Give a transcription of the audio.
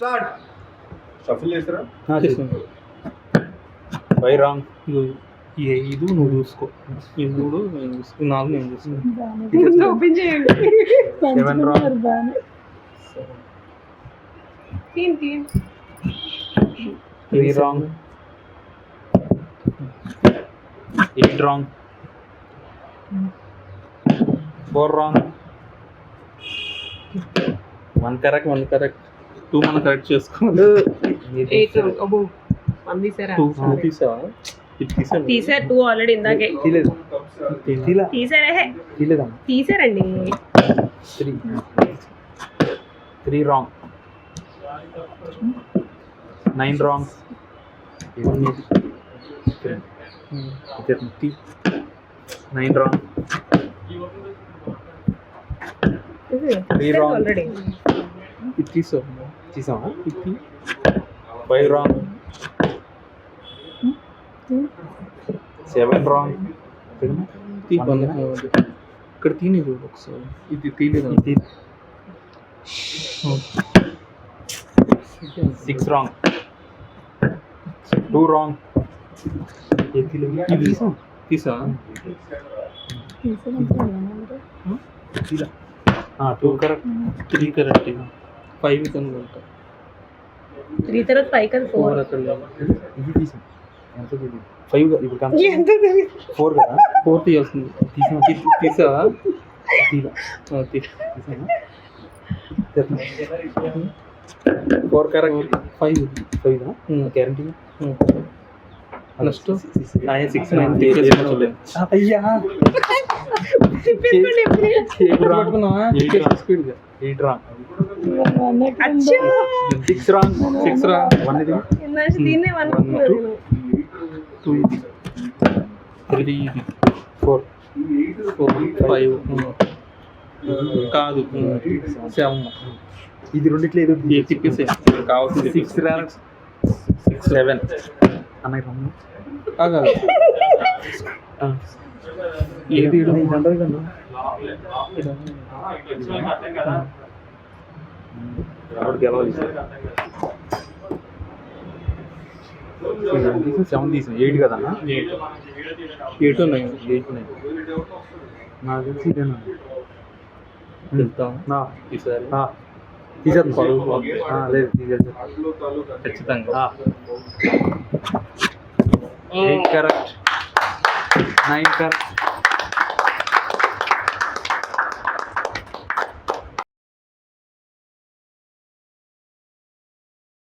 Start. Shuffle చేస్తారా? చేస్తాను. 5 wrong. ఏ 5 నువ్వు చూసుకో, ఈ 3 నేను చూసుకో, ఈ 4 నేను చూసుకో. ఓపెన్ చేయండి. 7 రాంగ్. తీన్ 3 wrong. 8 wrong. 4 wrong. 1 correct. 1 correct. 2 మనం కరెక్ట్ చేసుకోవాలి. 8 అబ్బో వన్ తీసారా? 2 తీసావా? ఇది తీసాను. తీసారు 2 ఆల్రెడీ ఇందాకే తీలేదు. తీసారే. తీలేదా? తీసారండి. 3 wrong. 9 wrong. 9 wrong. 3 wrong. Already ఇది తీసావు. తీసావా? ఇది 5 రాంగ్. 7 రాంగ్. ఇక్కడ తిని చూడు ఒకసారి. ఇది తీయలేదు. 6 రాంగ్. 2 రాంగ్. ఇది తీసా. 2 కరెక్ట్. 3 కరెక్ట్. 5 కనుకుంటా. 3 తర్వాత 5 కదా 4 అక్కడ లేదు. ఇది తీసాం. ఎంత తెలియదు. 5 ఇప్పుడు ఎంత తెలియదు. 4 కదా? 4 తీయాల్సింది. తీసావా? తీలా. తీసాను. 4 కరెక్ట్. 5 5 గ్యారంటీ. నెక్స్ట్ 6 అయ్యా తిప్పేసుకోండి ఎప్పుడు. 8 రాంగ్. అచ్చా 6 రాంగ్. 6 రా. 1 ఇది. ఇందాక దీన్నే 1 అనుకున్నాను. 2 ఇది. 3 ఇది. 4 5 కాదు 7. ఇది రెండిట్లో ఏదో తిప్పేసే కావాల్సింది. 6 రాంగ్. 7 అన్నయ్య రాంగ్. కాదు ఏది అంటారు కదా రావుడు గెలవాలి. 7 తీసాం. 8 కదన్నా? 8 ఉన్నాయి. 8 ఉన్నాయి. నాకు తెలిసి ఇదేనా? వెళ్తాం ఈసారి. తీసేద్దాం. లేదు తీసేద్దాం ఖచ్చితంగా. 8 కరెక్ట్. 9 కరెక్ట్.